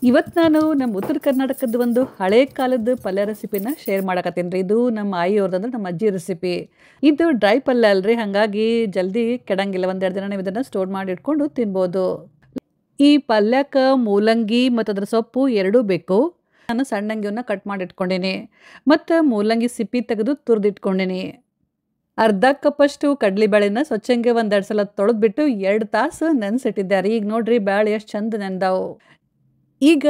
ಇವತ್ತು ನಾನು ನಮ್ಮ ಉತ್ತರ ಕರ್ನಾಟಕದ ಒಂದು ಹಳೆ ಕಾಲದ ಪಲ್ಯ ರೆಸಿಪಿನ ಶೇರ್ ಮಾಡಕತ್ತೀನಿ ರೀ. ಇದು ನಮ್ಮ ಆಯಿಯವ್ರದ್ದು, ನಮ್ಮ ಅಜ್ಜಿ ರೆಸಿಪಿ. ಇದು ಡ್ರೈ ಪಲ್ಯ ಅಲ್ರಿ, ಹಾಗಾಗಿ ಜಲ್ದಿ ಕೆಡಂಗಿಲ್ಲ. ಒಂದೆರಡು ದಿನ ನೀವು ಇದನ್ನು ಸ್ಟೋರ್ ಮಾಡಿ ಇಟ್ಕೊಂಡು ತಿನ್ಬೋದು. ಈ ಪಲ್ಯಕ್ಕೆ ಮೂಲಂಗಿ ಮತ್ತು ಅದರ ಸೊಪ್ಪು ಎರಡೂ ಬೇಕು. ನಾನು ಸಣ್ಣಂಗಿಯನ್ನ ಕಟ್ ಮಾಡಿ ಇಟ್ಕೊಂಡೀನಿ ಮತ್ತು ಮೂಲಂಗಿ ಸಿಪ್ಪಿ ತೆಗೆದು ತುರಿದಿಟ್ಕೊಂಡೀನಿ. ಅರ್ಧ ಕಪ್ಪಷ್ಟು ಕಡಲೆಬೇಳೆನ ಸ್ವಚ್ಛಂಗೆ ಒಂದೆರಡು ಸಲ ತೊಳೆದ್ಬಿಟ್ಟು 2 ತಾಸು ನೆನೆಸಿಟ್ಟಿದ್ದಾರೆ. ಈಗ ನೋಡ್ರಿ ಬ್ಯಾಳೆ ಎಷ್ಟು ಚಂದ ನೆಂದಾವು. ಈಗ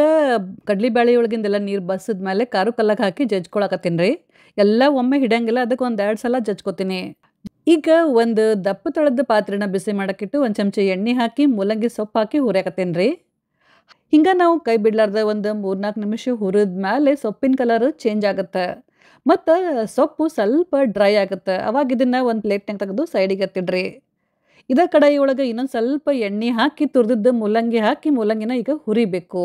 ಕಡಲೆಬೇಳೆ ಒಳಗಿಂದೆಲ್ಲ ನೀರು ಬಸಿದ್ಮೇಲೆ ಖಾರ ಕಲ್ಲಾಗ ಹಾಕಿ ಜಜ್ಕೊಳಕತ್ತೀನಿ ರೀ. ಎಲ್ಲ ಒಮ್ಮೆ ಹಿಡಿಯಂಗಿಲ್ಲ, ಅದಕ್ಕೆ 1-2 ಸಲ ಜಜ್ಕೊತೀನಿ. ಈಗ ಒಂದು ದಪ್ಪ ತಳದ ಪಾತ್ರೆನ ಬಿಸಿ ಮಾಡೋಕ್ಕಿಟ್ಟು 1 ಚಮಚ ಎಣ್ಣೆ ಹಾಕಿ ಮೂಲಂಗಿ ಸೊಪ್ಪು ಹಾಕಿ ಹುರಿಯಾಕತ್ತೀನಿ ರೀ. ಹಿಂಗೆ ನಾವು ಕೈ ಬಿಡ್ಲಾರ್ದ ಒಂದು 3-4 ನಿಮಿಷ ಹುರಿದ ಮೇಲೆ ಸೊಪ್ಪಿನ ಕಲರ್ ಚೇಂಜ್ ಆಗುತ್ತೆ ಮತ್ತು ಸೊಪ್ಪು ಸ್ವಲ್ಪ ಡ್ರೈ ಆಗುತ್ತೆ. ಅವಾಗ ಇದನ್ನು ಒಂದು ಪ್ಲೇಟ್ನಾಗ ತೆಗೆದು ಸೈಡಿಗೆ ಎತ್ತಿಡ್ರಿ. ಇದೇ ಕಡಾಯಿ ಒಳಗೆ ಇನ್ನೊಂದು ಸ್ವಲ್ಪ ಎಣ್ಣೆ ಹಾಕಿ ತುರಿದಿದ್ದ ಮೂಲಂಗಿ ಹಾಕಿ ಮೂಲಂಗಿನ ಈಗ ಹುರಿಬೇಕು.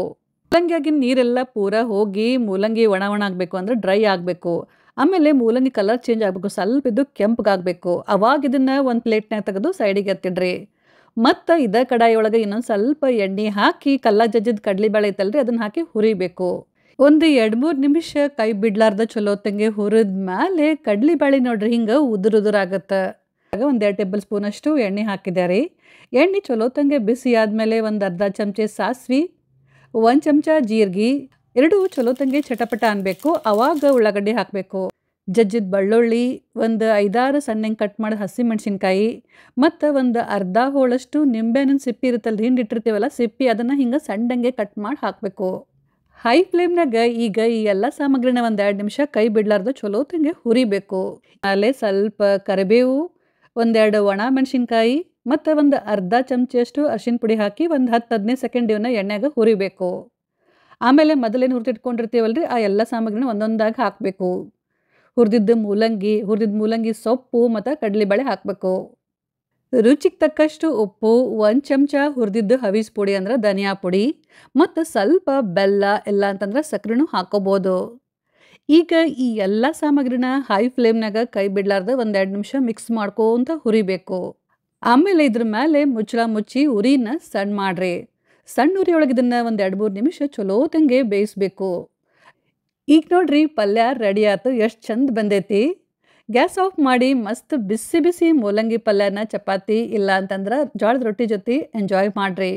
ಮೂಲಂಗಿಯಾಗಿನ ನೀರೆಲ್ಲ ಪೂರ ಹೋಗಿ ಮೂಲಂಗಿ ಒಣ ಆಗಬೇಕು, ಅಂದರೆ ಡ್ರೈ ಆಗಬೇಕು. ಆಮೇಲೆ ಮೂಲಂಗಿ ಕಲರ್ ಚೇಂಜ್ ಆಗಬೇಕು, ಸ್ವಲ್ಪ ಇದು ಕೆಂಪಗಾಗಬೇಕು. ಅವಾಗ ಇದನ್ನು ಒಂದು ಪ್ಲೇಟ್ನಾಗ ತೆಗೆದು ಸೈಡಿಗೆ ಎತ್ತಿಡ್ರಿ. ಮತ್ತು ಇದೇ ಕಡಾಯಿ ಒಳಗೆ ಇನ್ನೊಂದು ಸ್ವಲ್ಪ ಎಣ್ಣೆ ಹಾಕಿ ಕಲ್ಲಾಗ ಜಜ್ಜಿದ ಕಡಲೆಬೇಳೆ ಐತಲ್ರಿ, ಅದನ್ನು ಹಾಕಿ ಹುರಿಬೇಕು. ಒಂದು 2-3 ನಿಮಿಷ ಕೈ ಬಿಡ್ಲಾರ್ದ ಚಲೋ ತಂಗೆ ಹುರಿದ ಮೇಲೆ ಕಡಲೆಬೇಳೆ ನೋಡ್ರಿ ಹಿಂಗೆ ಉದುರಾಗತ್ತೆ. ಆಗ 1-2 ಟೇಬಲ್ ಸ್ಪೂನಷ್ಟು ಎಣ್ಣೆ ಹಾಕಿದ್ದಾರೆ. ಎಣ್ಣೆ ಚಲೋ ತಂಗೆ ಬಿಸಿ ಆದಮೇಲೆ ಒಂದು ಅರ್ಧ ಚಮಚೆ ಸಾಸಿವೆ, 1 ಚಮಚ ಜೀರಿಗೆ, ಎರಡೂ ಚಲೋ ತಂಗೆ ಚಟಪಟ ಅನ್ಬೇಕು. ಅವಾಗ ಉಳ್ಳಾಗಡ್ಡಿ ಹಾಕಬೇಕು. ಜಜ್ಜಿದ ಬೆಳ್ಳುಳ್ಳಿ, ಒಂದು 5-6 ಸಣ್ಣಂಗೆ ಕಟ್ ಮಾಡಿದ ಹಸಿಮೆಣ್ಸಿನ್ಕಾಯಿ ಮತ್ತು ಒಂದು ಅರ್ಧ ಹೋಳಷ್ಟು ನಿಂಬೆಹಣ್ಣಿನ ಸಿಪ್ಪಿ ಇರುತ್ತಲ್ಲ, ಹಿಂಡಿಟ್ಟಿರ್ತೀವಲ್ಲ ಸಿಪ್ಪಿ, ಅದನ್ನು ಹಿಂಗೆ ಸಣ್ಣಂಗೆ ಕಟ್ ಮಾಡಿ ಹಾಕಬೇಕು. ಹೈ ಫ್ಲೇಮ್ನಾಗ ಈಗ ಈ ಎಲ್ಲ ಸಾಮಗ್ರಿನ 1-2 ನಿಮಿಷ ಕೈ ಬಿಡ್ಲಾರ್ದು ಚಲೋ ತಂಗೆ ಹುರಿಬೇಕು. ಆಮೇಲೆ ಸ್ವಲ್ಪ ಕರಿಬೇವು, 1-2 ಒಣ ಮೆಣಸಿನ್ಕಾಯಿ ಮತ್ತು ಒಂದು ಅರ್ಧ ಚಮಚಷ್ಟು ಅರಿಶಿನ ಪುಡಿ ಹಾಕಿ ಒಂದು 10-15 ಸೆಕೆಂಡ್ ಇವನ್ನ ಎಣ್ಣೆಗೆ ಹುರಿಬೇಕು. ಆಮೇಲೆ ಮೊದಲೇನು ಹುರಿದಿಟ್ಕೊಂಡಿರ್ತೀವಲ್ರಿ, ಆ ಎಲ್ಲ ಸಾಮಗ್ರಿನ ಒಂದೊಂದಾಗಿ ಹಾಕಬೇಕು. ಹುರಿದಿದ್ದ ಮೂಲಂಗಿ ಸೊಪ್ಪು ಮತ್ತು ಕಡಲೆಬೇಳೆ ಹಾಕಬೇಕು. ರುಚಿಗೆ ತಕ್ಕಷ್ಟು ಉಪ್ಪು, 1 ಚಮಚ ಹುರಿದಿದ್ದು ಹವಿಸ್ ಪುಡಿ ಅಂದ್ರೆ ಧನಿಯಾ ಪುಡಿ ಮತ್ತು ಸ್ವಲ್ಪ ಬೆಲ್ಲ, ಇಲ್ಲ ಅಂತಂದ್ರೆ ಸಕ್ಕರೆನೂ ಹಾಕೋಬೋದು. ಈಗ ಈ ಎಲ್ಲ ಸಾಮಗ್ರಿನ ಹೈ ಫ್ಲೇಮ್ನಾಗ ಕೈ ಬಿಡ್ಲಾರ್ದ 1-2 ನಿಮಿಷ ಮಿಕ್ಸ್ ಮಾಡ್ಕೊಂತ ಹುರಿಬೇಕು. ಆಮೇಲೆ ಇದ್ರ ಮೇಲೆ ಮುಚ್ಚಳ ಮುಚ್ಚಿ ಉರಿನ ಸಣ್ಣ ಮಾಡ್ರಿ. ಸಣ್ಣ ಉರಿ ಒಳಗೆ ಇದನ್ನು 1-2-3 ನಿಮಿಷ ಚಲೋ ತಂಗೆ ಬೇಯಿಸ್ಬೇಕು. ಈಗ ನೋಡ್ರಿ ಪಲ್ಯ ರೆಡಿ ಆಯ್ತು, ಎಷ್ಟು ಚಂದ ಬಂದೈತಿ. ಗ್ಯಾಸ್ ಆಫ್ ಮಾಡಿ ಮಸ್ತ್ ಬಿಸಿ ಬಿಸಿ ಮೂಲಂಗಿ ಪಲ್ಯನ ಚಪಾತಿ ಇಲ್ಲ ಅಂತಂದ್ರೆ ಜೋಳದ ರೊಟ್ಟಿ ಜೊತೆ ಎಂಜಾಯ್ ಮಾಡ್ರಿ.